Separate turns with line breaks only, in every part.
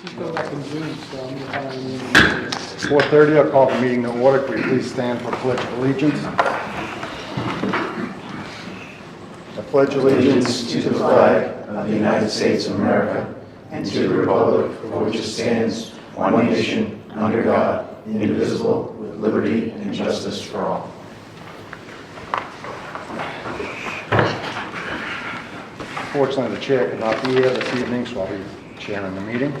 She's going back in June, so I'm calling you.
4:30, I'll call the meeting to order. Could we please stand for Pledge of Allegiance? I pledge allegiance
To the flag of the United States of America and to the republic for which it stands, one nation, under God, indivisible, with liberty and justice for all.
Fortunately, the chair could not be here this evening, so I'll be chairing the meeting.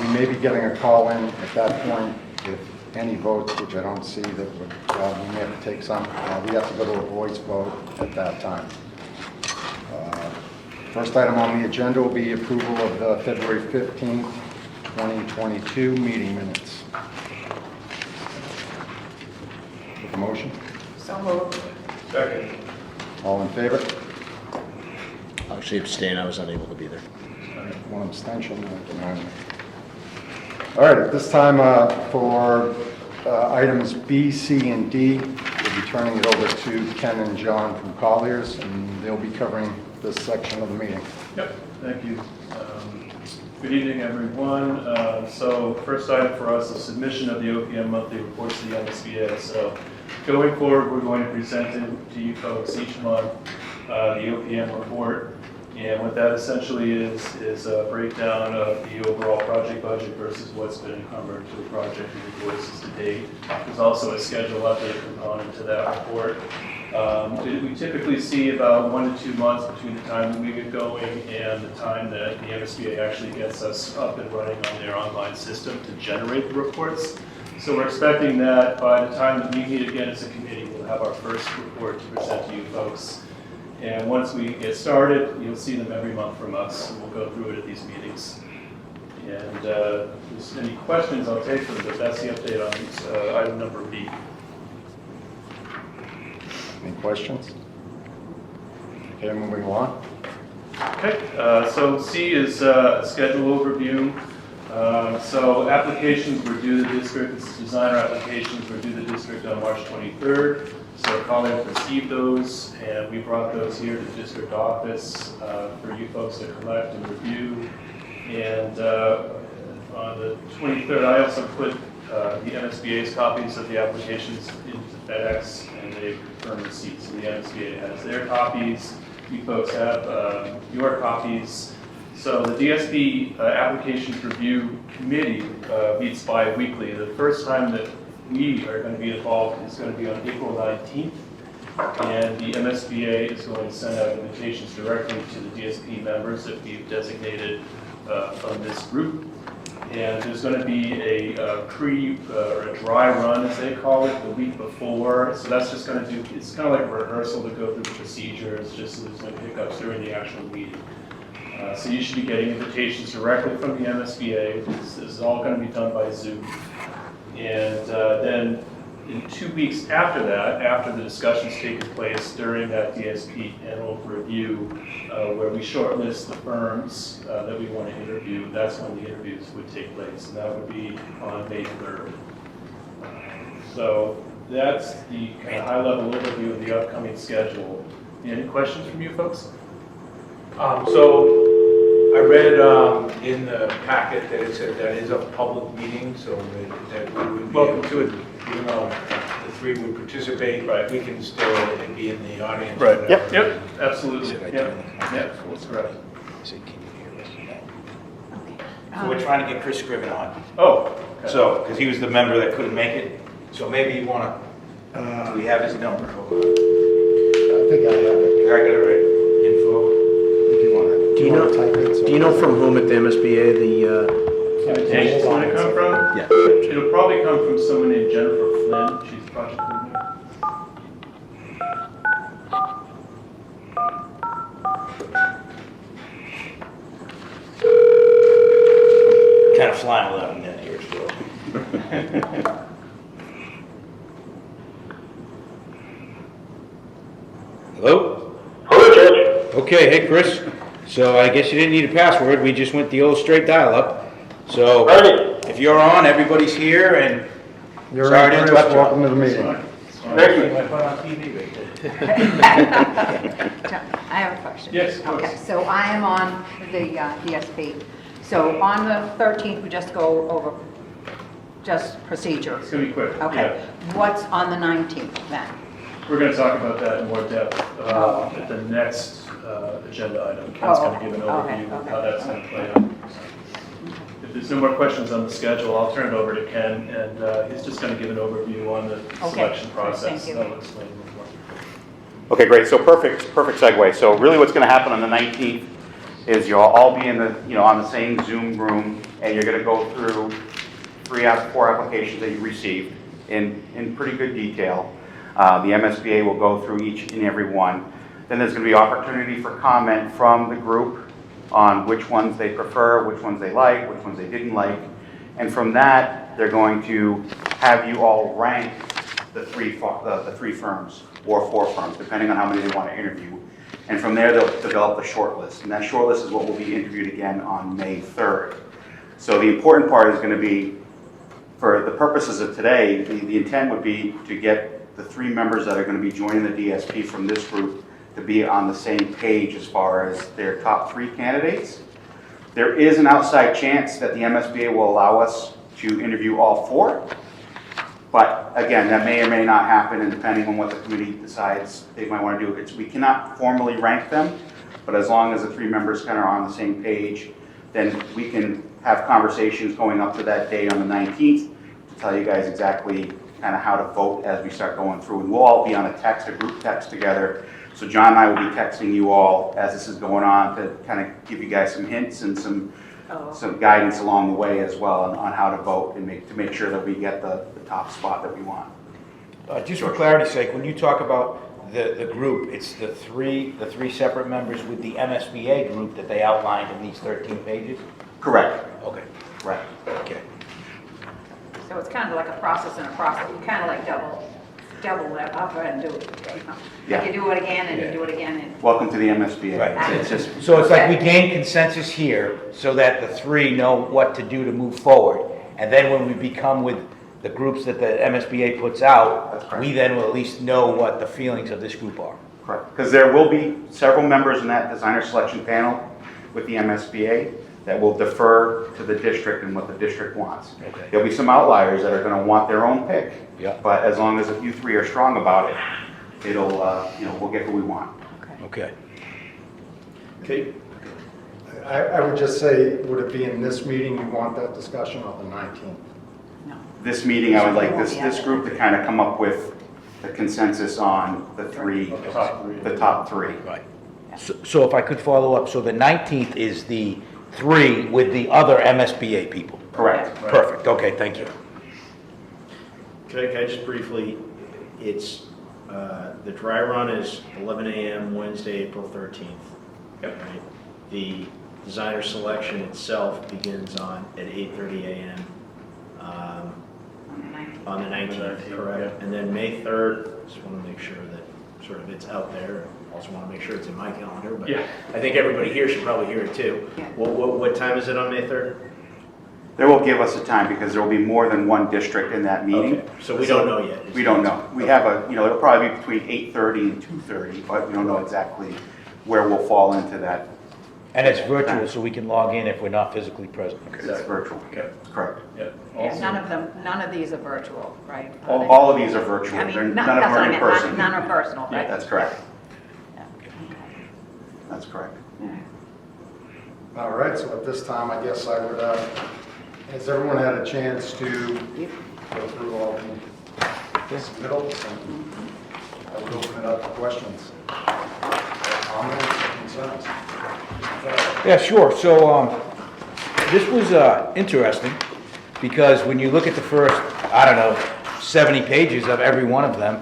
We may be getting a call in at that point if any votes, which I don't see, that would, we may have to take some. We have to go to a voice vote at that time. First item on the agenda will be approval of the February 15th, 2022 meeting minutes. With a motion?
So moved.
Second.
All in favor?
I'll actually abstain, I was unable to be there.
One abstention. All right, at this time, for items B, C, and D, we'll be turning it over to Ken and John from Colliers, and they'll be covering this section of the meeting.
Yep, thank you. Good evening, everyone. So first item for us is submission of the OPM monthly reports to the MSBA. So going forward, we're going to present it to you folks each month, the OPM report. And what that essentially is a breakdown of the overall project budget versus what's been encumbered to the project and invoices to date. There's also a schedule update component to that report. We typically see about 1 to 2 months between the time that we get going and the time that the MSBA actually gets us up and running on their online system to generate the reports. So we're expecting that by the time that we meet again as a committee, we'll have our first report to present to you folks. And once we get started, you'll see them every month from us, and we'll go through it at these meetings. And if there's any questions, I'll take them, but that's the update on item number B.
Any questions? Okay, moving along.
Okay, so C is schedule overview. So applications were due to the district, designer applications were due to the district on March 23rd. So Colliers received those, and we brought those here to the district office for you folks to collect and review. And on the 23rd, I also put the MSBA's copies of the applications into FedEx, and they confirmed receipt. So the MSBA has their copies. You folks have your copies. So the DSP Applications Review Committee meets bi-weekly. The first time that we are going to be involved is going to be on April 19th, and the MSBA is going to send out invitations directly to the DSP members that we've designated from this group. And there's going to be a or a dry run, as they call it, the week before. So that's just going to do, it's kind of like a rehearsal to go through the procedures, just so there's no hiccups during the actual meeting. So you should be getting invitations directly from the MSBA. This is all going to be done by Zoom. And then in 2 weeks after that, after the discussions taken place during that DSP annual review, where we shortlist the firms that we want to interview, that's when the interviews would take place, and that would be on May 3rd. So that's the kind of high-level overview of the upcoming schedule. Any questions from you folks?
So I read in the packet that it said that is a public meeting, so that we would be able to, even though the three would participate,
Right.
we can still be in the audience.
Right.
or
Yep.
whatever.
Yep. Absolutely. Yep. Yep. That's correct.
Say, can you hear us?
So we're trying to get Chris Scriven on.
Oh. Okay.
So, because he was the member that couldn't make it, so maybe you want to, do we have his number? Hold on.
I think I have it.
I got it right. Info.
If you want to,
Do you know-
type it? So
Do you know from whom at the MSBA
Invitations going to come from?
Yeah.
It'll probably come from someone named Jennifer Flynn. She's project coordinator.
Kind of flying without a net here still.
Hello?
Hello, Judge.
Okay, hey Chris. So I guess you didn't need a password, we just went the old straight dial-up. So
Alrighty.
if you're on, everybody's here and
You're
sorry to
in, Chris.
interrupt you.
Welcome to the meeting.
Thank you.
I put on TV right there.
I have a question.
Yes, of course.
Okay, so I am on the DSP. So on the 13th, we just go over just procedure.
It's gonna be quick.
Okay.
Yeah.
What's on the 19th then?
We're gonna talk about that in more depth
Oh, okay.
at the next agenda item. Ken's
Oh,
gonna give an
okay,
overview of
okay.
how that's gonna play out. If there's no more questions on the schedule, I'll turn it over to Ken, and he's just gonna give an overview on the selection process.
Thank you.
I'll explain it more.
Okay, great. So perfect segue. So really what's going to happen on the 19th is you'll all be in the, on the same Zoom room, and you're going to go through 4 applications that you received in pretty good detail. The MSBA will go through each and every one. Then there's going to be opportunity for comment from the group on which ones they prefer, which ones they like, which ones they didn't like. And from that, they're going to have you all rank the three firms or 4 firms, depending on how many they want to interview. And from there, they'll develop a short list. And that short list is what will be interviewed again on May 3rd. So the important part is going to be, for the purposes of today, the intent would be to get the 3 members that are going to be joining the DSP from this group to be on the same page as far as their top 3 candidates. There is an outside chance that the MSBA will allow us to interview all 4. But again, that may or may not happen, and depending on what the committee decides they might want to do. We cannot formally rank them, but as long as the 3 members kind of are on the same page, then we can have conversations going up to that day on the 19th to tell you guys exactly kind of how to vote as we start going through. And we'll all be on a group text together. So John and I will be texting you all as this is going on to kind of give you guys some hints and some guidance along the way as well on how to vote and make sure that we get the top spot that we want.
Just for clarity's sake, when you talk about the group, it's the three separate members with the MSBA group that they outlined in these 13 pages?
Correct.
Okay.
Right.
Okay.
So it's kind of like a process and a process. You kind of like double that up and do it.
Yeah.
You do it again and you do it again. And
Welcome to the MSBA.
Right.
It's just,
So it's like we gain consensus here so that the 3 know what to do to move forward. And then when we become with the groups that the MSBA puts
That's
out,
correct.
we then will at least know what the feelings of this group are.
correct. Because there will be several members in that designer selection panel with the MSBA that will defer to the district and what the district wants.
Okay.
There'll be some outliers that are going to want their own pick.
Yeah.
But as long as you 3 are strong about it, it'll, we'll get who we want.
Okay.
Okay. I would just say, would it be in this meeting you want that discussion or the 19th?
no.
This meeting, I would like this group to kind of come up with the consensus on the top three.
Right. So if I could follow up, so the 19th is the 3 with the other MSBA people?
Correct.
Perfect, okay, thank you.
Can I just briefly, it's, the dry run is 11 a.m. Wednesday, April 13th.
Yep.
Right? The designer selection itself begins at 8:30 a.m. On the 19th, correct? And then May 3rd, just want to make sure that sort of it's out there. Also want to make sure it's in my calendar, but
Yeah.
I think everybody here should probably hear it too.
Yeah.
What time is it on May 3rd?
They will give us a time because there will be more than one district in that meeting.
Okay, so we don't know yet.
We don't know. We have it'll probably be between 8:30 and 2:30, but we don't know exactly where we'll fall into that.
And it's virtual, so we can log in if we're not physically present.
It's virtual.
Okay.
Correct.
Yeah.
Yeah,
Also-
none of these are virtual, right?
All of these are virtual.
I mean,
They're-
none
None of
that's
them
what I
are in
meant,
person.
none are personal, right?
That's correct.
Yeah.
That's correct.
All right, so at this time, I guess I would, has everyone had a chance to go through all the submittals? And I would open it up to questions, comments, concerns.
Yeah, sure. So this was interesting because when you look at the first, 70 pages of every one of them,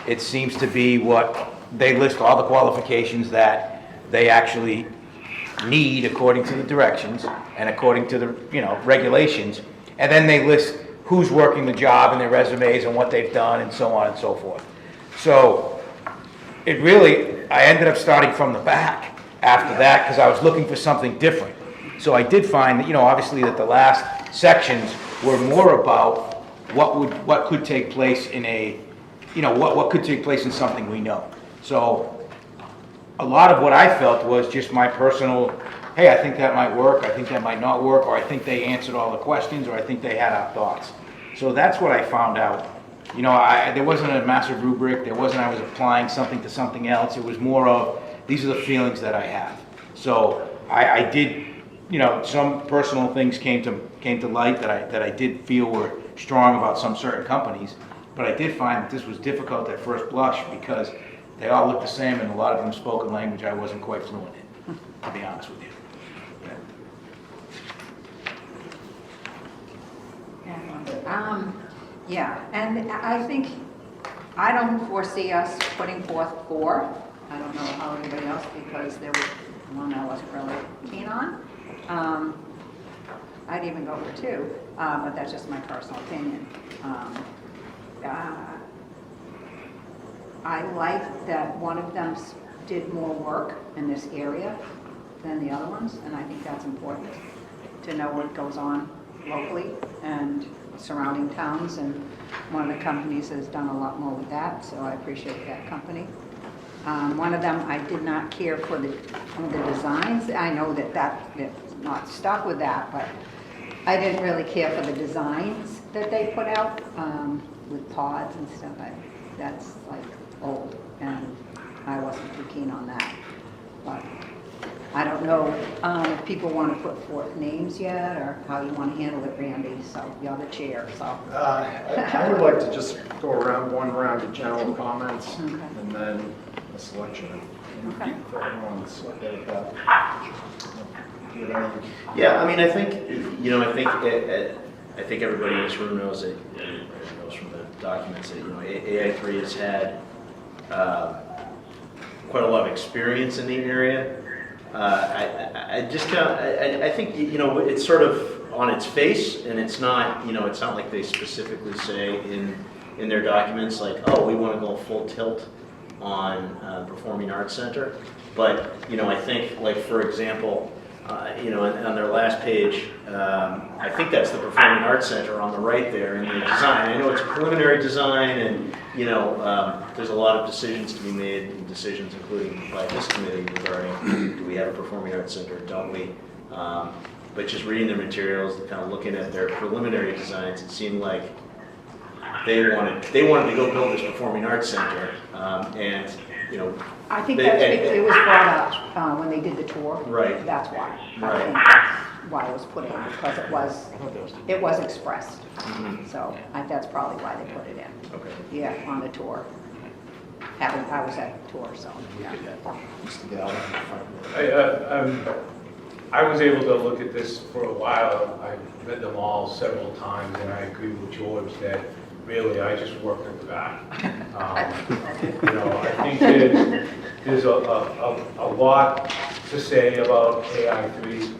it seems to be what they list all the qualifications that they actually need according to the directions and according to the regulations, and then they list who's working the job and their resumes and what they've done and so on and so forth. So it really, I ended up starting from the back after that because I was looking for something different. So I did find that, obviously that the last sections were more about what could take place in a, what could take place in something we know. So a lot of what I felt was just my personal hey, I think that might work, I think that might not work, or I think they answered all the questions, or I think they had our thoughts. So that's what I found out. You know, there wasn't a massive rubric, there wasn't I was applying something to something else, it was more of, these are the feelings that I have. So I did, you know, some personal things came to light that I did feel were strong about some certain companies, but I did find that this was difficult at first blush because they all looked the same and a lot of them spoke a language I wasn't quite fluent in, to be honest with you.
Yeah, and I think, I don't foresee us putting forth 4. I don't know how everybody else, because there was one I wasn't really keen on. I'd even go for 2, but that's just my personal opinion. I like that one of them did more work in this area than the other ones, and I think that's important to know what goes on locally and surrounding towns, and one of the companies has done a lot more with that, so I appreciate that company. One of them, I did not care for the designs. I know that's not stuck with that, but I didn't really care for the designs that they put out with pods and stuff. That's like old, and I wasn't too keen on that. But I don't know if people want to put forth names yet, or how you want to handle it, Randy, so you're the chair, so.
I would like to just go around one round of general comments
Okay.
and then a selection.
Okay.
If everyone's okay with that. Do you have any-
Yeah, I mean, I think, you know, I think everybody in this room knows that, knows from the documents that, you know, AI3 has had quite a lot of experience in the area. I just kind of, I think, you know, it's sort of on its face, and it's not, you know, it's not like they specifically say in their documents, like, oh, we want to go full tilt on Performing Arts Center. But, you know, I think, like, for example, you know, on their last page, I think that's the Performing Arts Center on the right there in the design. I know it's a preliminary design, and, you know, there's a lot of decisions to be made, and decisions including by this committee regarding, do we have a Performing Arts Center, don't we? But just reading their materials, kind of looking at their preliminary designs, it seemed like they wanted to go build this Performing Arts Center, and, you know,
I think that's because it was brought up when they did the tour.
Right.
That's why. I
Right.
think that's why it was put in, because it was expressed.
Mhm.
So that's probably why they put it in.
Okay.
Yeah, on the tour. I was at the tour, so, yeah.
Mr. Galvin?
I was able to look at this for a while. I've read them all several times, and I agree with George that really I just worked at the back. You know, I think there's a lot to say about AI3.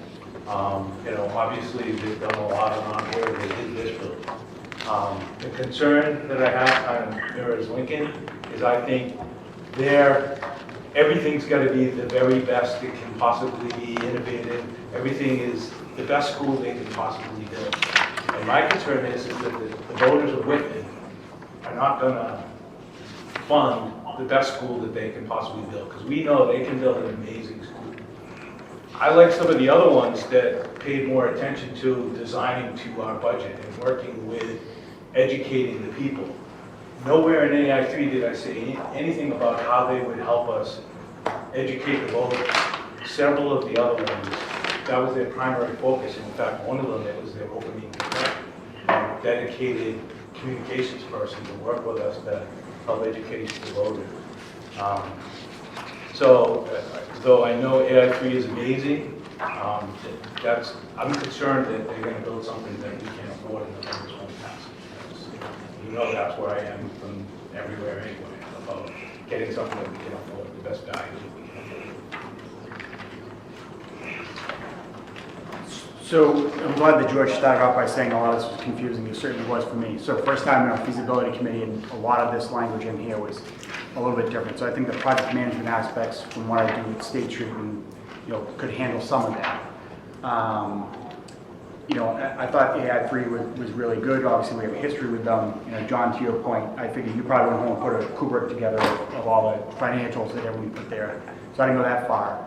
You know, obviously they've done a lot on where they did this building. The concern that I have on Mirrors Lincoln is I think everything's got to be the very best it can possibly be, innovative. Everything is the best school they can possibly build. And my concern is that the voters of Whitman are not going to fund the best school that they can possibly build, because we know they can build an amazing school. I like some of the other ones that paid more attention to designing to our budget and working with educating the people. Nowhere in AI3 did I say anything about how they would help us educate the voters. Several of the other ones, that was their primary focus. In fact, one of them, it was their opening dedicated communications person to work with us to help educate the voters. So, though I know AI3 is amazing, I'm concerned that they're going to build something that we can't afford and the voters won't pass. You know that's where I am from everywhere anyway, about getting something that we can afford, the best value that we can afford.
So I'm glad that George started off by saying a lot of this was confusing. It certainly was for me. So first time in a feasibility committee, and a lot of this language in here was a little bit different. So I think the project management aspects from what I do with State Street, and, you know, could handle some of that. You know, I thought AI3 was really good. Obviously, we have a history with them. You know, John, to your point, I figured you probably went home and put a Kubrick together of all the financials that everyone put there. So I didn't go that far.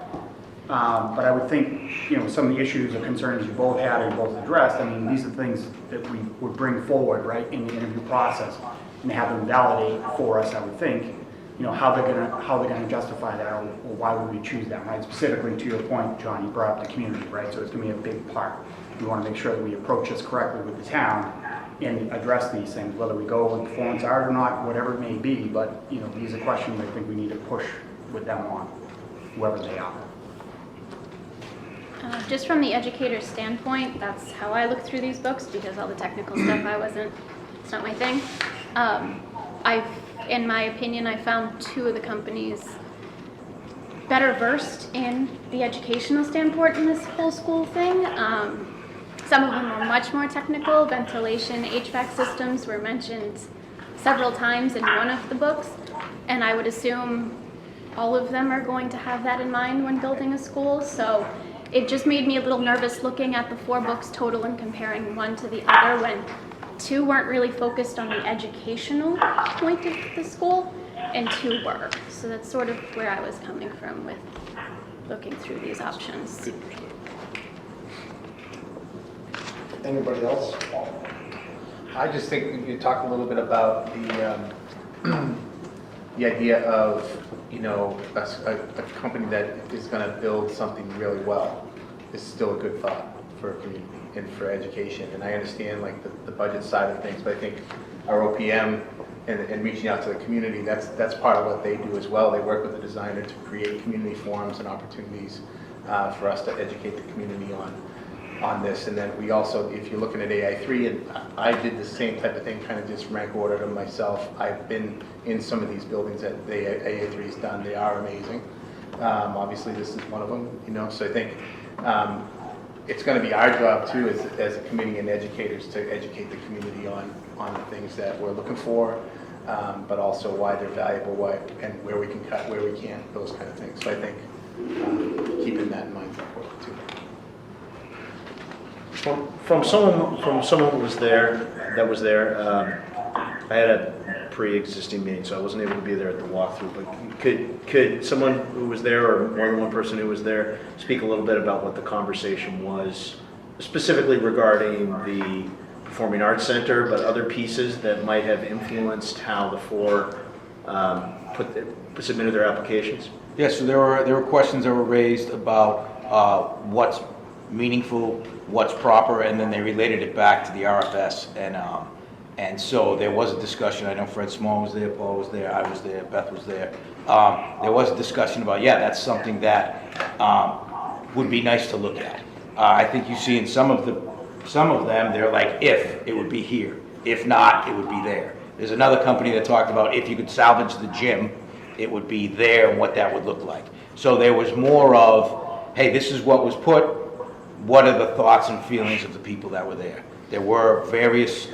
But I would think, some of the issues or concerns you both had and both addressed, I mean, these are things that we would bring forward, right, in the interview process and have them validate for us, I would think, how they're gonna justify that or why would we choose them, right? Specifically to your point, John, you brought up the community, right? So it's gonna be a big part. We wanna make sure that we approach this correctly with the town and address these things, whether we go with performance art or not, whatever it may be, but, these are questions I think we need to push with them on, whoever they are.
Just from the educator's standpoint, that's how I look through these books, because all the technical stuff it's not my thing. In my opinion, I found two of the companies better versed in the educational standpoint in this whole school thing. Some of them were much more technical. Ventilation, HVAC systems were mentioned several times in one of the books, and I would assume all of them are going to have that in mind when building a school. So it just made me a little nervous looking at the 4 books total and comparing one to the other when 2 weren't really focused on the educational point of the school and 2 were. So that's sort of where I was coming from with looking through these options.
Anybody else?
I just think you talked a little bit about the idea of, a company that is going to build something really well is still a good thought for a community and for education. And I understand like the budget side of things, but I think our OPM and reaching out to the community, that's part of what they do as well. They work with the designer to create community forums and opportunities for us to educate the community on this. And then we also, if you're looking at AI3, and I did the same type of thing, kind of just rank ordered them myself. I've been in some of these buildings that the AI3's done. They are amazing. Obviously this is one of them, so I think it's going to be our job too as a committee and educators to educate the community on the things that we're looking for, but also why they're valuable, and where we can cut, where we can't, those kind of things. So I think keeping that in mind is important too.
From someone who was there, I had a pre-existing meeting, so I wasn't able to be there at the walkthrough, but could someone who was there, or more than one person who was there, speak a little bit about what the conversation was, specifically regarding the Performing Arts Center, but other pieces that might have influenced how the 4 submitted their applications?
Yeah, so there were questions that were raised about what's meaningful, what's proper, and then they related it back to the RFS. And so there was a discussion. I know Fred Small was there, Paul was there, I was there, Beth was there. There was a discussion about, that's something that would be nice to look at. I think you see in some of them, they're like, if it would be here, if not, it would be there. There's another company that talked about if you could salvage the gym, it would be there and what that would look like. So there was more of, hey, this is what was put, what are the thoughts and feelings of the people that were there? There were various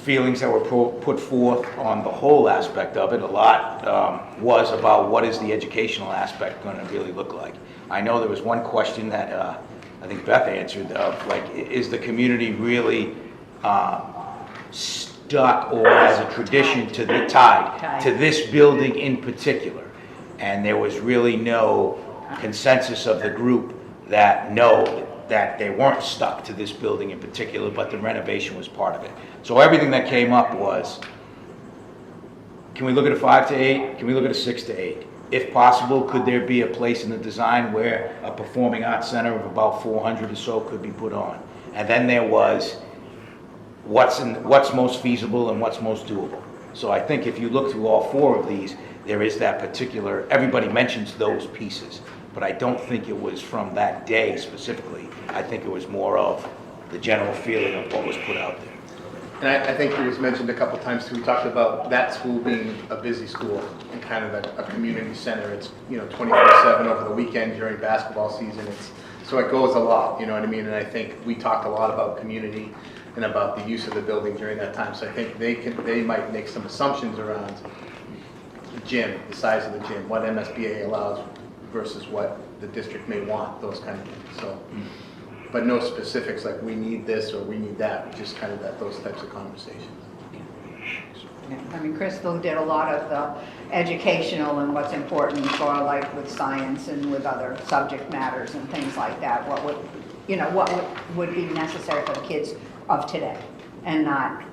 feelings that were put forth on the whole aspect of it. A lot was about what is the educational aspect going to really look like. I know there was one question that I think Beth answered of, like, is the community really stuck or has a tradition to the tied to this building in particular? And there was really no consensus of the group that they weren't stuck to this building in particular, but the renovation was part of it. So everything that came up was, can we look at a 5 to 8? Can we look at a 6 to 8? If possible, could there be a place in the design where a performing arts center of about 400 or so could be put on? And then there was what's most feasible and what's most doable. So I think if you look through all 4 of these, there is that particular, everybody mentions those pieces, but I don't think it was from that day specifically. I think it was more of the general feeling of what was put out there.
And I think it was mentioned a couple times too. We talked about that school being a busy school and kind of a community center. It's 24/7 over the weekend during basketball season. So it goes a lot, you know what I mean? And I think we talked a lot about community and about the use of the building during that time. So I think they might make some assumptions around the gym, the size of the gym, what MSBA allows versus what the district may want, those kind of things. So. But no specifics like we need this or we need that, just kind of those types of conversations.
Yeah, I mean, Crystal did a lot of the educational and what's important for, like, with science and with other subject matters and things like that. What would, would be necessary for the kids of today, and not,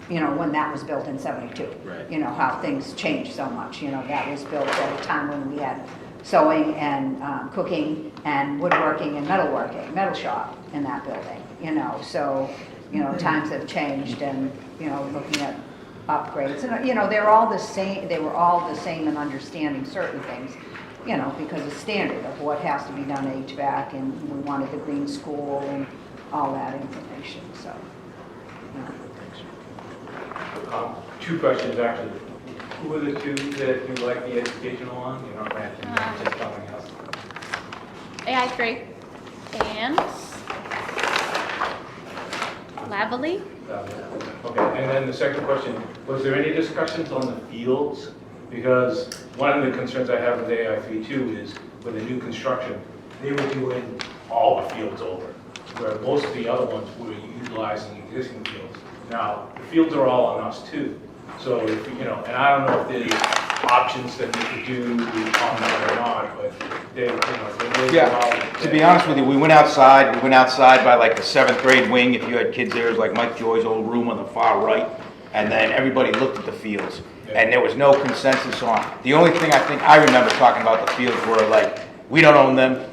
when that was built in 72.
Right.
How things changed so much. That was built at a time when we had sewing and cooking and woodworking and metalworking, metal shop in that building. So, times have changed, and, looking at upgrades, and, they're all the same, they were all the same in understanding certain things, because the standard of what has to be done HVAC, and we wanted the green school and all that information, so.
Two questions, actually. Who are the two that you like the educational on? You don't have to just something else.
AI3 and Lavely.
Okay, and then the second question, was there any discussions on the fields? Because one of the concerns I have with AI3 too is with the new construction, they were doing all the fields over, where most of the other ones were utilizing existing fields. Now, the fields are all on us too. So, if, and I don't know if there's options that we could do on that or not, but they
Yeah, to be honest with you, we went outside by like the 7th grade wing. If you had kids there, it was like Mike Joy's old room on the far right. And then everybody looked at the fields. And there was no consensus on. The only thing I think I remember talking about the fields were like, we don't own them.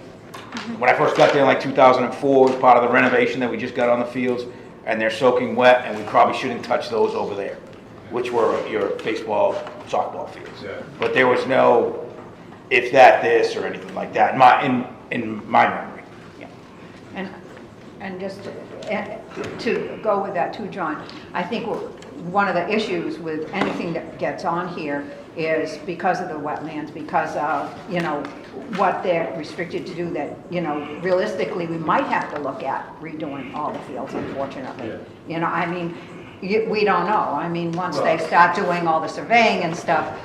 When I first got there in like 2004, it was part of the renovation that we just got on the fields. And they're soaking wet, and we probably shouldn't touch those over there, which were your baseball, softball fields.
Yeah.
But there was no, if that, this, or anything like that, in my memory. Yeah.
And just to go with that too, John, I think one of the issues with anything that gets on here is because of the wetlands, because of, what they're restricted to do, that, realistically, we might have to look at redoing all the fields, unfortunately. Yeah. We don't know. Once they start doing all the surveying and stuff,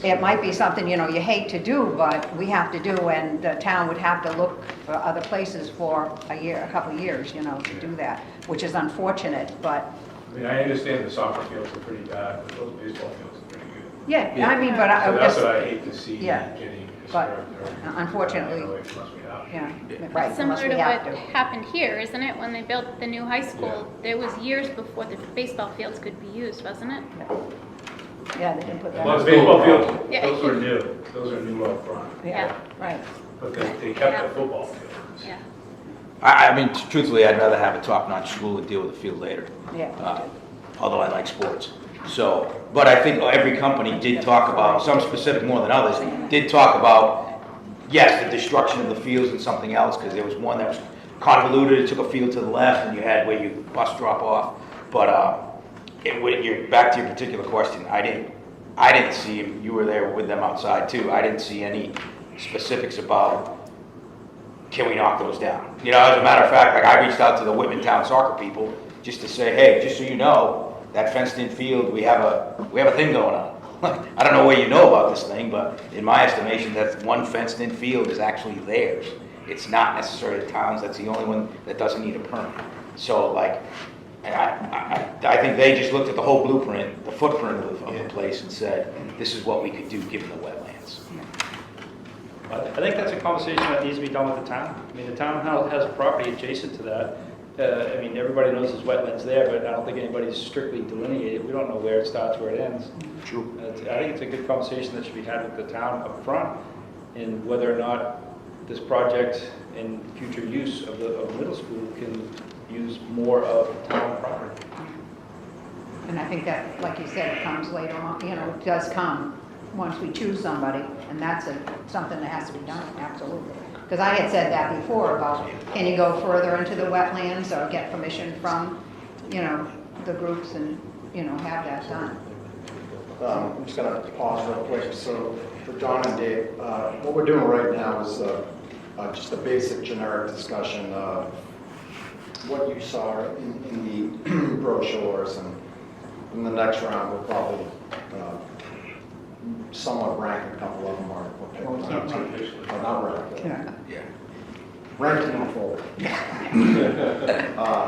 it might be something, you hate to do, but we have to do, and the town would have to look for other places for a couple of years, to do that, which is unfortunate, but.
I understand the soccer fields are pretty bad, but those baseball fields are pretty good.
Yeah, but.
So that's what I hate to see
Yeah.
getting
But
disturbed.
unfortunately,
Unless we have to.
yeah, right,
Similar
unless
to
we have
what
to.
happened here, isn't it? When they built the new high school, it was years before the baseball fields could be used, wasn't it?
Yeah, they didn't put that.
Well, the baseball fields,
Yeah.
those are new. Those are new up front.
Yeah, right.
But they kept the football fields.
Yeah.
Truthfully, I'd rather have a top-notch school and deal with the field later.
Yeah.
Although I like sports. So, but I think every company did talk about, some specific more than others, did talk about, yes, the destruction of the fields and something else, because there was one that was convoluted, it took a field to the left, and you had where you bus drop off. But back to your particular question, I didn't see, you were there with them outside too, I didn't see any specifics about, can we knock those down? As a matter of fact, like I reached out to the Whitman Town soccer people just to say, hey, just so you know, that fenced-in field, we have a thing going on. I don't know where you know about this thing, but in my estimation, that one fenced-in field is actually theirs. It's not necessarily the town's. That's the only one that doesn't need a permit. So, I think they just looked at the whole blueprint, the footprint of the place, and said, this is what we could do given the wetlands.
I think that's a conversation that needs to be done with the town. The town has a property adjacent to that. Everybody knows there's wetlands there, but I don't think anybody's strictly delineated. We don't know where it starts, where it ends.
True.
I think it's a good conversation that should be had with the town up front, in whether or not this project and future use of the middle school can use more of town property.
And I think that, like you said, it comes later on, it does come once we choose somebody, and that's something that has to be done, absolutely. Because I had said that before about, can you go further into the wetlands or get permission from, the groups and, have that done.
I'm just going to pause real quick. So for John and Dave, what we're doing right now is just a basic generic discussion of what you saw in the brochures, and in the next round we'll probably somewhat rank a couple of them, or pick not rank.
Yeah.
Ranked in full.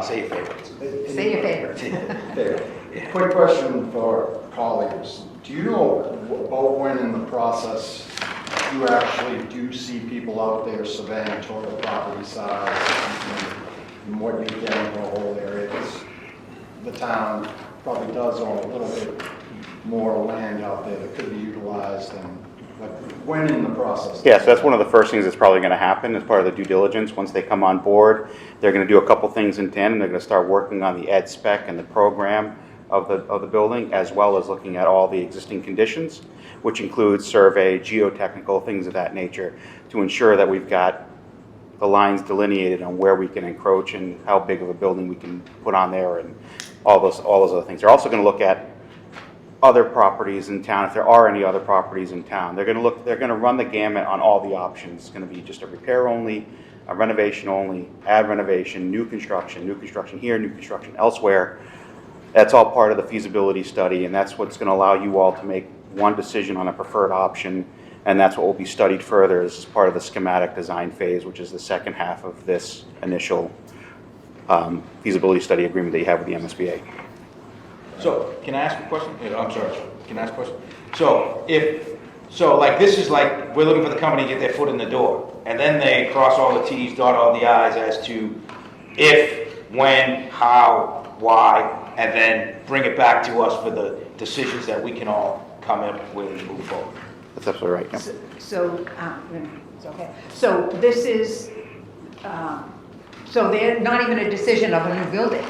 Say your favorites.
Say your favorites.
Okay. Quick question for colleagues. Do you know about when in the process you actually do see people out there surveying total property size and what you're getting for the whole area? Because the town probably does own a little bit more land out there that could be utilized, and like when in the process?
Yes, that's one of the first things that's probably going to happen as part of the due diligence. Once they come on board, they're going to do a couple things in tandem. They're going to start working on the ed spec and the program of the building, as well as looking at all the existing conditions, which includes survey, geotechnical, things of that nature, to ensure that we've got the lines delineated on where we can encroach and how big of a building we can put on there, and all those other things. They're also going to look at other properties in town, if there are any other properties in town. They're going to run the gamut on all the options. It's going to be just a repair only, a renovation only, add renovation, new construction here, new construction elsewhere. That's all part of the feasibility study, and that's what's going to allow you all to make one decision on a preferred option, and that's what will be studied further as part of the schematic design phase, which is the second half of this initial feasibility study agreement that you have with the MSBA.
So, can I ask a question? I'm sorry, can I ask a question? So like this is like, we're looking for the company to get their foot in the door, and then they cross all the Ts, dot all the Is as to if, when, how, why, and then bring it back to us for the decisions that we can all come up with and move forward.
That's absolutely right. Yeah.
So, it's okay. So this is, so they're not even a decision of a new building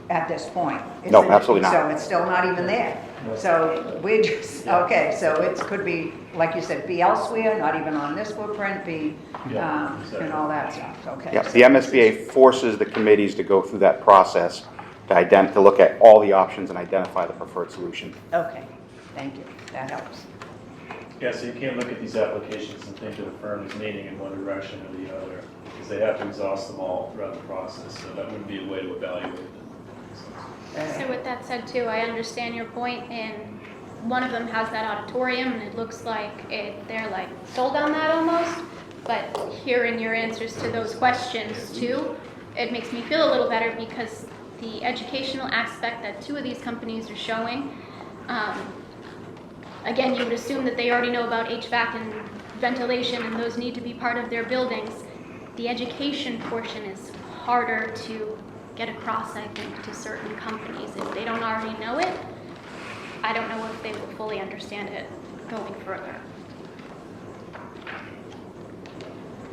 at this point?
No, absolutely not.
So it's still not even there? So we're just, okay, so it could be, like you said, be elsewhere, not even on this footprint, be, and all that stuff, okay?
Yeah, the MSBA forces the committees to go through that process to look at all the options and identify the preferred solution.
Okay, thank you, that helps.
Yeah, so you can't look at these applications and think of the firm is leaning in one direction or the other, because they have to exhaust them all throughout the process, so that wouldn't be a way to evaluate them.
So with that said too, I understand your point, and one of them has that auditorium, and it looks like they're like sold on that almost, but hearing your answers to those questions too, it makes me feel a little better, because the educational aspect that two of these companies are showing, again, you would assume that they already know about HVAC and ventilation, and those need to be part of their buildings. The education portion is harder to get across, I think, to certain companies. If they don't already know it, I don't know if they will fully understand it going further.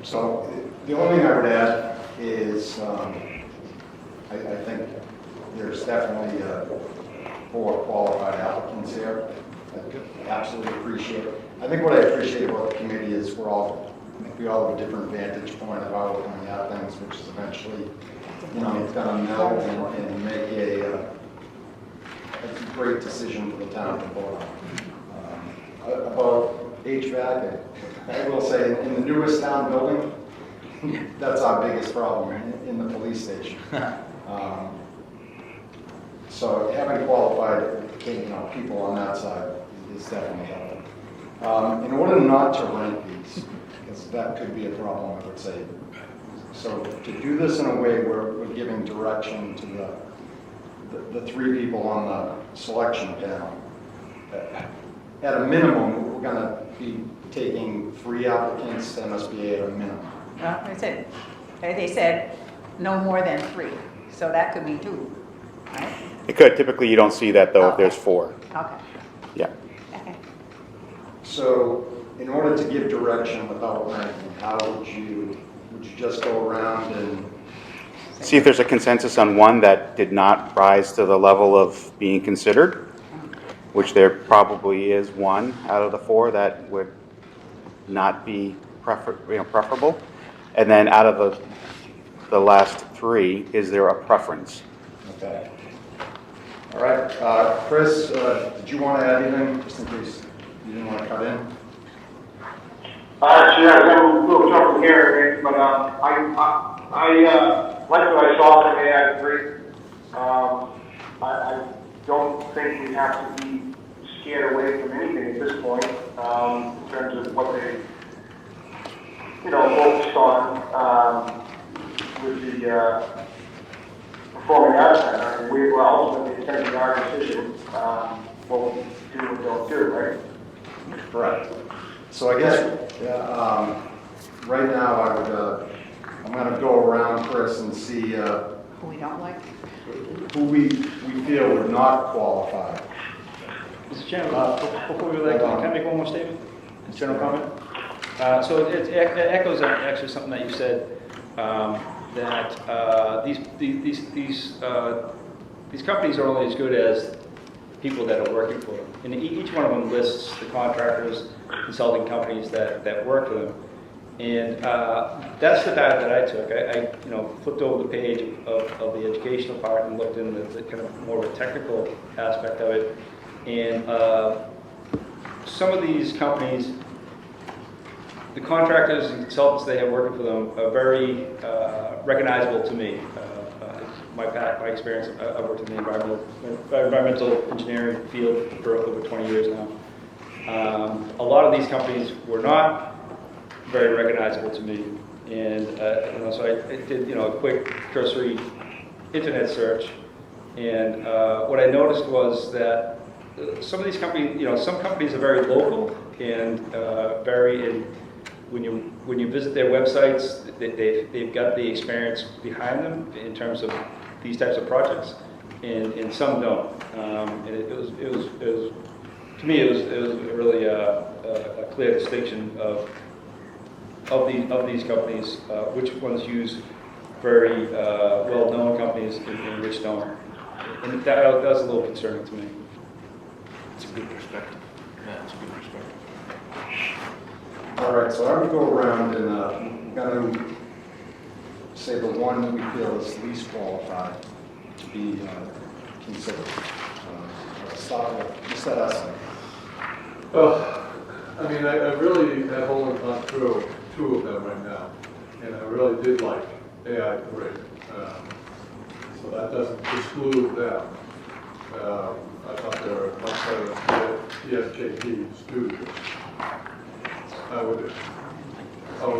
So the only thing I would add is I think there's definitely 4 qualified applicants here. I absolutely appreciate it. I think what I appreciate about the committee is we all have a different vantage point of how we're coming at things, which is eventually, it's going to meld and make a great decision for the town to vote on. About HVAC, I will say, in the newest town building, that's our biggest problem in the police station. So having qualified people on that side is definitely helpful. In order not to rent these, because that could be a problem, I would say. So to do this in a way where we're giving direction to the 3 people on the selection panel, at a minimum, we're going to be taking 3 applicants to MSBA at a minimum.
Well, they said no more than 3, so that could be 2, right?
It could. Typically, you don't see that, though, if there's 4.
Okay.
Yeah.
Okay.
So in order to give direction without ranking, how would you just go around and
See if there's a consensus on one that did not rise to the level of being considered, which there probably is one out of the 4 that would not be preferable. And then out of the last 3, is there a preference?
Okay. All right. Chris, did you want to add anything, just in case you didn't want to cut in?
Yeah, I got a little trouble here, but I like what I saw from AI3. I don't think we have to be scared away from anything at this point in terms of what they, focused on with performing arts center, and we will ultimately taking our decision, what we do and don't do, right?
Correct. So I guess, yeah, right now, I would, I'm gonna go around, Chris, and see,
Who we don't like?
who we feel would not qualify.
Mr. Chairman, before we like, can I make one more statement? General comment? So it echoes actually something that you said, that these companies are only as good as people that are working for them. And each one of them lists the contractors, consulting companies that work for them. And that's the dive that I took. I flipped over the page of the educational part and looked into the kind of more of a technical aspect of it. And some of these companies, the contractors and consultants they have working for them are very recognizable to me. My experience, I've worked in the environmental engineering field for over 20 years now. A lot of these companies were not very recognizable to me, and so I did a quick cursory internet search, and what I noticed was that some of these companies, some companies are very local and when you visit their websites, they've got the experience behind them in terms of these types of projects, and some don't. And it was to me it was really a clear distinction of these companies, which ones use very well-known companies and which don't. And that was a little concerning to me.
It's a good perspective. Yeah, it's a good perspective.
All right, so I would go around and I'm going to say the one that we feel is least qualified to be considered. Start with, you said us.
Well, I mean, I really have only gone through two of them right now, and I really did like AI3. So that doesn't exclude them. I thought they were much better than TSKP Studio. I was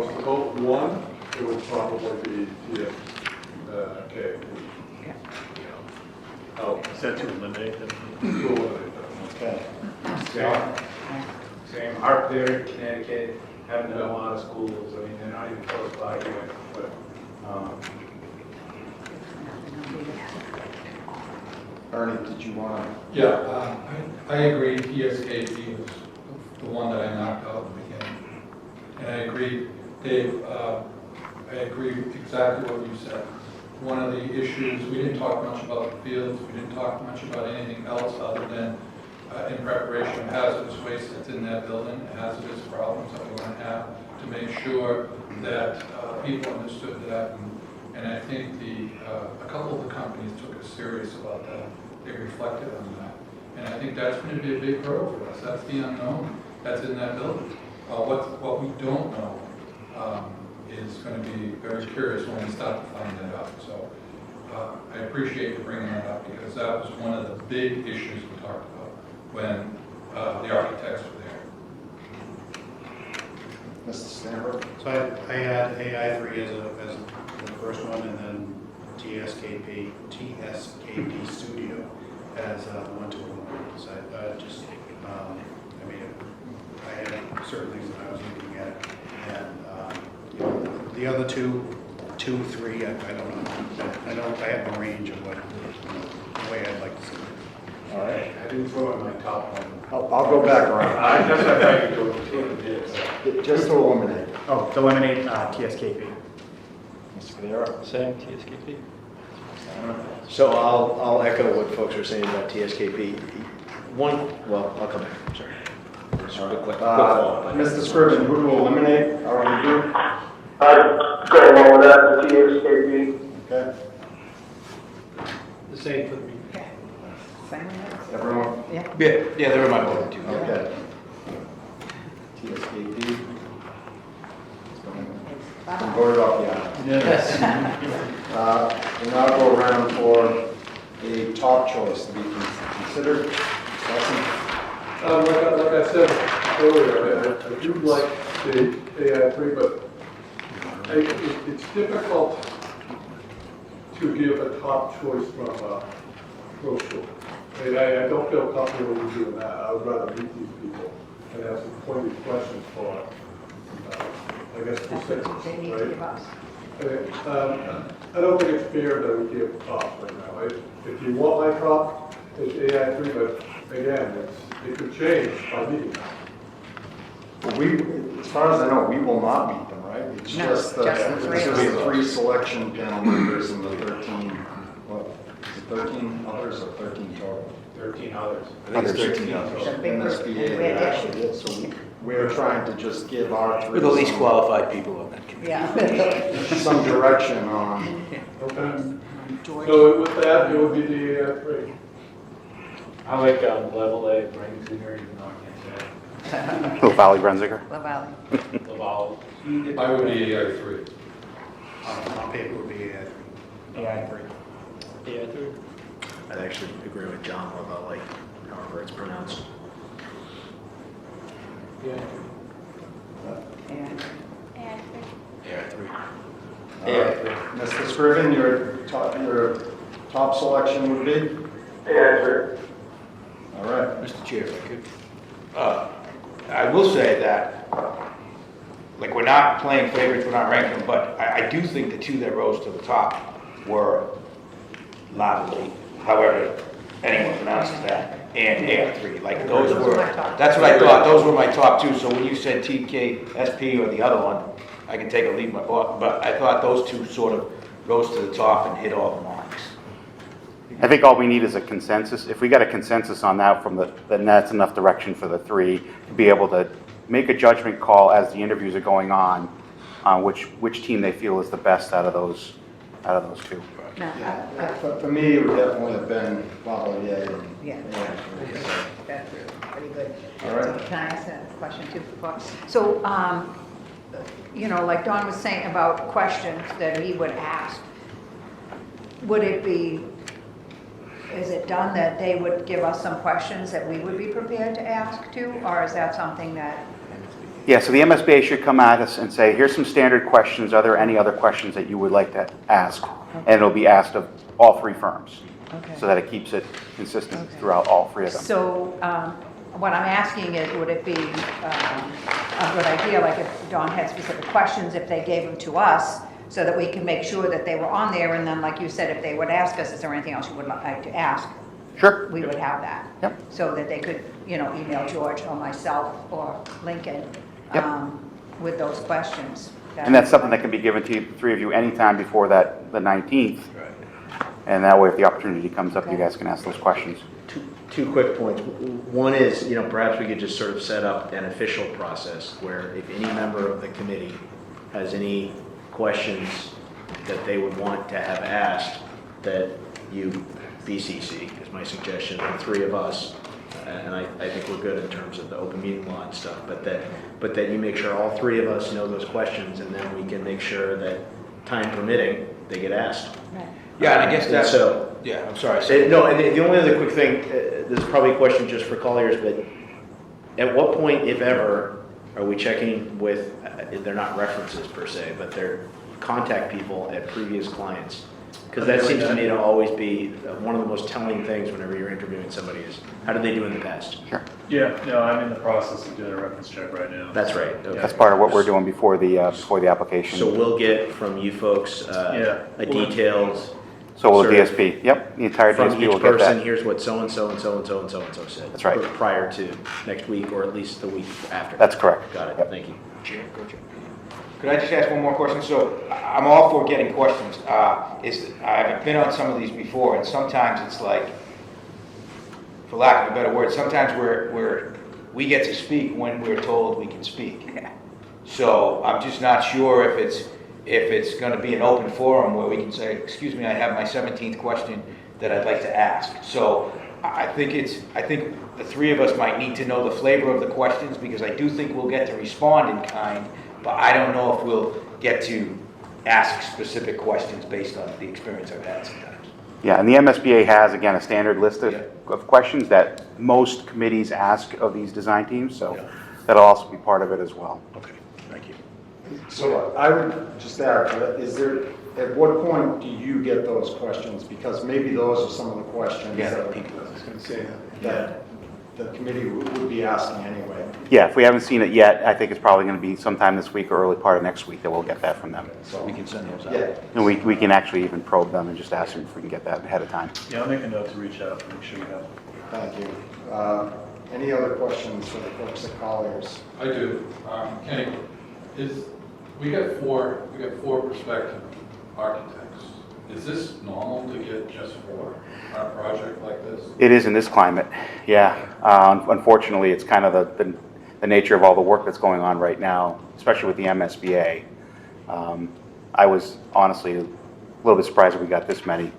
to vote one, it would probably be TSKP.
Oh, is that to eliminate them?
To eliminate them.
Okay.
Same, Hartford, Connecticut, haven't done a lot of schools, I mean, they're not even close by here, but,
Ernie, did you want to?
Yeah, I agree, TSKP was the one that I knocked out at the beginning. And I agree, Dave, I agree with exactly what you said. One of the issues, we didn't talk much about the fields, we didn't talk much about anything else other than in preparation of hazardous waste that's in that building, hazardous problems that we're going to have to make sure that people understood that. And I think a couple of the companies took us serious about that. They reflected on that. And I think that's going to be a big hurdle for us. That's the unknown that's in that building. What we don't know is going to be very curious when we start to find that out. So I appreciate you bringing that up because that was one of the big issues we talked about when the architects were there.
Mr. Stanford?
So I had AI3 as the first one, and then TSKP Studio as one to one. So I had certain things that I was looking at, and the other two, three, I don't know. I have a range of what the way I'd like to see it.
All right.
I didn't throw in my top one.
I'll go back around.
I just have to go to
Just to eliminate.
Oh, to eliminate TSKP.
Mr. Cadero?
Same, TSKP.
So I'll echo what folks are saying about TSKP. Well, I'll come back, sorry. Just a quick follow-up.
Mr. Scriven, who to eliminate? Our review?
I'd go along with that, the TSKP.
Okay.
The same for me.
Same with
Everyone?
Yeah.
Yeah, they were my vote too.
Okay. TSKP.
Bye-bye.
Voted off the island.
Yes.
We'll now go around for a top choice to be considered.
Like I said earlier, I do like the AI3, but it's difficult to give a top choice from a pro school. And I don't feel comfortable with doing that. I would rather meet these people and have some pointed questions for, I guess, specifics,
They need to
right?
give us.
I don't think it's fair that we give tops right now. If you want my top, it's AI3, but again, it could change by meeting.
Well, as far as I know, we will not meet them, right? It's
No,
just the,
just the
it's
three.
going to be the 3 selection panel members and the 13, what, is it 13 others or 13 total?
13 others.
I think it's 13 others.
The big group,
MSBA,
and we're
actually
actually-
is, so we're trying to just give our 3
We're the least
some-
qualified people on that committee.
Yeah.
some direction on.
Okay.
George?
So with that, it would be the AI3.
I like level A, Brenzinger, even though I can't say
Little Valley Brenziger.
La Valley.
it. Laval.
I would be AI3.
On paper would be AI3.
Yeah, through.
I'd actually agree with John about like however it's pronounced.
Yeah.
And
Mr. Scriven, your top selection would be?
AI3.
All right.
Mr. Chair, if I could. I will say that, like, we're not playing favorites, we're not ranking them, but I do think the 2 that rose to the top were Lavalley, however anyone pronounces that, and AI3. Like, those were, that's what I thought, those were my top 2. So when you said TKSP or the other one, I can take or leave my book, but I thought those 2 sort of rose to the top and hit all the marks.
I think all we need is a consensus. If we got a consensus on that then that's enough direction for the 3 to be able to make a judgment call as the interviews are going on which team they feel is the best out of those 2.
Yeah, for me, it would definitely have been Lavalier and.
Yeah. That's pretty good.
All right.
So can I ask a question too? So, you know, like Don was saying about questions that he would ask, would it be, is it done that they would give us some questions that we would be prepared to ask to, or is that something that?
Yeah, so the MSBA should come at us and say, here's some standard questions. Are there any other questions that you would like to ask? And it'll be asked of all 3 firms.
Okay.
So that it keeps it consistent throughout all 3 of them.
So what I'm asking is, would it be a good idea, like if Don had specific questions, if they gave them to us, so that we can make sure that they were on there, and then, like you said, if they would ask us, is there anything else you would like to ask?
Sure.
We would have that.
Yep.
So that they could, you know, email George or myself or Lincoln
Yep.
with those questions.
And that's something that can be given to you, the 3 of you anytime before the 19th. And that way, if the opportunity comes up, you guys can ask those questions.
Two quick points. One is, you know, perhaps we could just sort of set up an official process where if any member of the committee has any questions that they would want to have asked, that you BCC is my suggestion, the 3 of us, and I think we're good in terms of the open meeting law and stuff, but that you make sure all 3 of us know those questions, and then we can make sure that, time permitting, they get asked.
Yeah, and I guess that's,
so.
yeah, I'm sorry.
No, and the only other quick thing, this is probably a question just for Colliers, but at what point, if ever, are we checking with, they're not references per se, but they're contact people at previous clients? Because that seems to me to always be one of the most telling things whenever you're interviewing somebody is, how did they do in the past?
Sure.
Yeah, no, I'm in the process of doing a reference check right now.
That's right. Okay.
That's part of what we're doing before the application.
So we'll get from you folks a detailed.
So will
sort of
DSP. Yep, the entire
from
DSP
each
will get
person,
that.
here's what so-and-so and so-and-so and so-and-so said.
That's right.
Prior to next week, or at least the week after.
That's correct.
Got it,
Yep.
thank you.
Chair, go Chair. Could I just ask one more question? So I'm all for getting questions. I've been on some of these before, and sometimes it's like, for lack of a better word, sometimes we get to speak when we're told we can speak. So I'm just not sure if it's going to be an open forum where we can say, excuse me, I have my 17th question that I'd like to ask. So I think the 3 of us might need to know the flavor of the questions, because I do think we'll get to respond in kind, but I don't know if we'll get to ask specific questions based on the experience I've had sometimes.
Yeah, and the MSBA has, again, a standard list of questions that most committees ask of these design teams, so that'll also be part of it as well.
Okay, thank you.
So I would just add, is there,
at what point do you get those questions? Because maybe those are some of the questions
Yeah,
that
people.
I was gonna say that.
that the committee would be asking anyway.
Yeah, if we haven't seen it yet, I think it's probably going to be sometime this week or early part of next week that we'll get that from them.
So
We can send those out.
Yeah.
And we can actually even probe them and just ask them if we can get that ahead of time.
Yeah, I'll make a note to reach out, make sure you have.
Thank you. Any other questions for the folks at Colliers?
I do. Kenny, we got four prospective architects. Is this normal to get just four on a project like this?
It is in this climate, yeah. Unfortunately, it's kind of the nature of all the work that's going on right now, especially with the MSBA. I was honestly a little bit surprised that we got this many,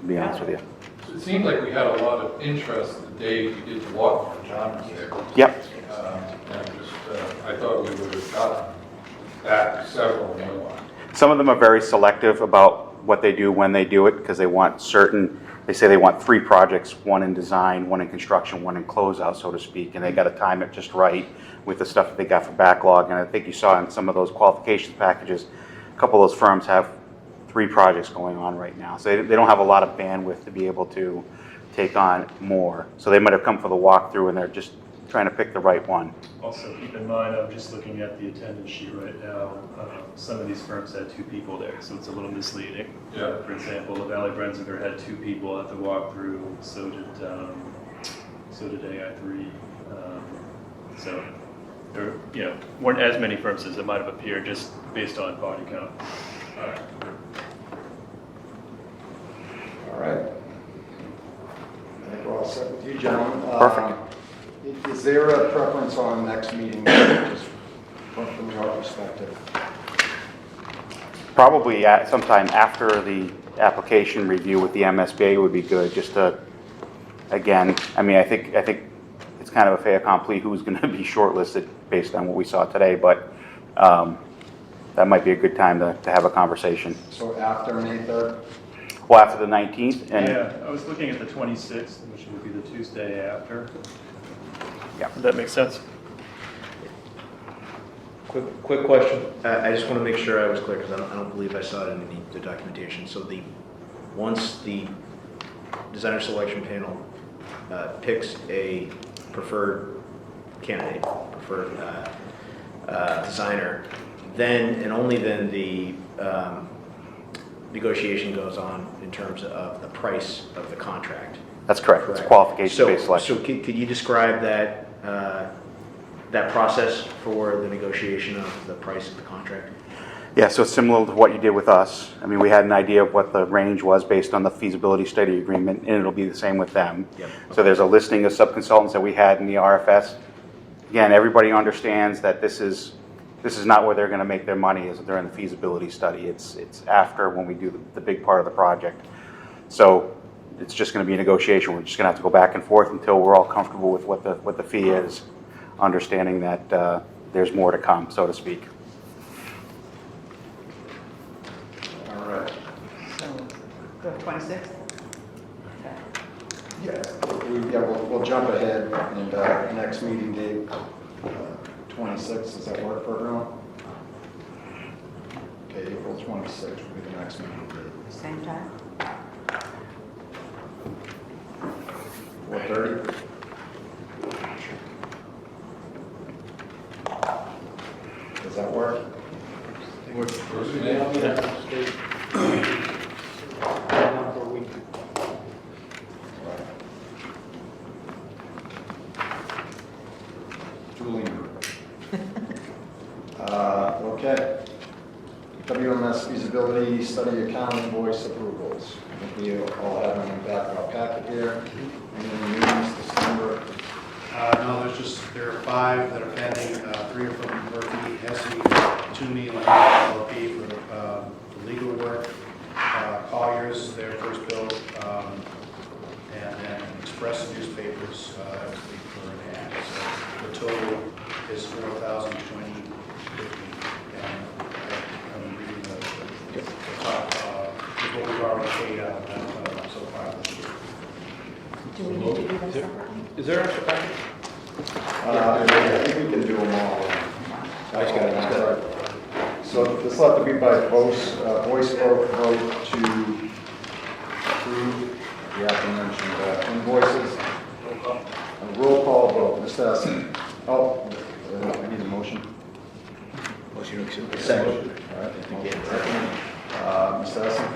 to be honest with you.
So it seemed like we had a lot of interest the day we did the walk when John was there.
Yep.
And just, I thought we would have gotten back several more.
Some of them are very selective about what they do when they do it, because they want they say they want 3 projects, 1 in design, 1 in construction, 1 in closeout, so to speak, and they got to time it just right with the stuff that they got for backlog. And I think you saw in some of those qualifications packages, a couple of those firms have 3 projects going on right now. So they don't have a lot of bandwidth to be able to take on more. So they might have come for the walkthrough and they're just trying to pick the right one.
Also, keep in mind, I'm just looking at the attendance sheet right now. Some of these firms had 2 people there, so it's a little misleading.
Yeah.
For example, the Valley Brensinger had 2 people at the walkthrough, so did AI3. So there, weren't as many firms as it might have appeared, just based on body count.
All right.
All right. I think we're all set with you, gentlemen.
Perfect.
Is there a preference on next meeting, just from your perspective?
Probably sometime after the application review with the MSBA would be good, just to, again, I mean, I think it's kind of a fait accompli who's going to be shortlisted based on what we saw today, but that might be a good time to have a conversation.
So after May 3rd?
Well, after the 19th, and
Yeah, I was looking at the 26th, which would be the Tuesday after.
Yeah.
Does that make sense?
Quick question.
I just want to make sure I was clear, because I don't believe I saw it in the documentation. So once the designer selection panel picks a preferred candidate, preferred designer, then and only then the negotiation goes on in terms of the price of the contract.
that's correct. It's qualification-based selection.
So could you describe that that process for the negotiation of the price of the contract?
Yeah, so it's similar to what you did with us. I mean, we had an idea of what the range was based on the feasibility study agreement, and it'll be the same with them.
Yep.
So there's a listing of subconsultants that we had in the RFS. Again, everybody understands that this is not where they're going to make their money, is during the feasibility study. It's after, when we do the big part of the project. So it's just going to be a negotiation. We're just going to have to go back and forth until we're all comfortable with what the fee is, understanding that there's more to come, so to speak.
All right.
So, the 26th? Okay.
We'll jump ahead, and next meeting date, 26th, does that work for everyone? Okay, April 26th will be the next meeting date.
Same time?
4:30? Does that work? Julian. Okay. WMS feasibility study account invoice approvals. I think we all have them in the back of our packet here. Any news, December?
No, there are 5 that are pending, 3 are from Murphy, Hesse, Toomey, and LLP for the legal work. Colliers, their first bill, and then Express newspapers, that was for an ad. So the total is $4,020.50. And I'm reading the top, is what we've already paid out so far this year.
Do we need to do that separately?
Is there an extra package?
I think we can do them all.
I just got it.
So this will have to be by voice vote to approve the aforementioned invoices. A roll call vote, Mr. Essen. Oh, I need a motion.
Motion to accept.
Second. All right, second. Mr. Essen?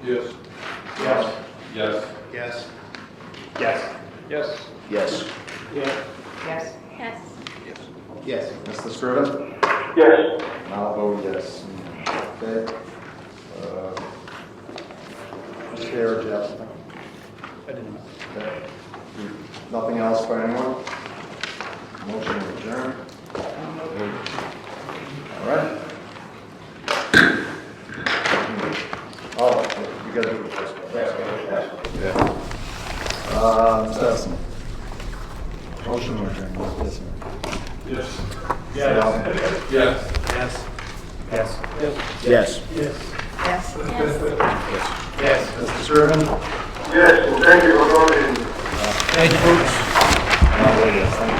Yes.
Yes.
Yes.
Yes.
Yes. Yes.
Yes.
Yes?
Yes.
Yes. Mr. Scriven?
Yes.
And I'll vote yes. Okay. Mr. Chair, Jeff?
I didn't know.
Okay. Nothing else by anyone? Motion to adjourn. All right. Oh, you gotta do it first. Yeah. Mr. Essen? Motion to adjourn. Yes, sir.
Yes.
Yes.
Yes.
Yes.
Yes.
Yes?
Yes. Mr. Scriven?
Yes, and thank you for voting.
Thank you, folks.
I'll vote yes. Thank you.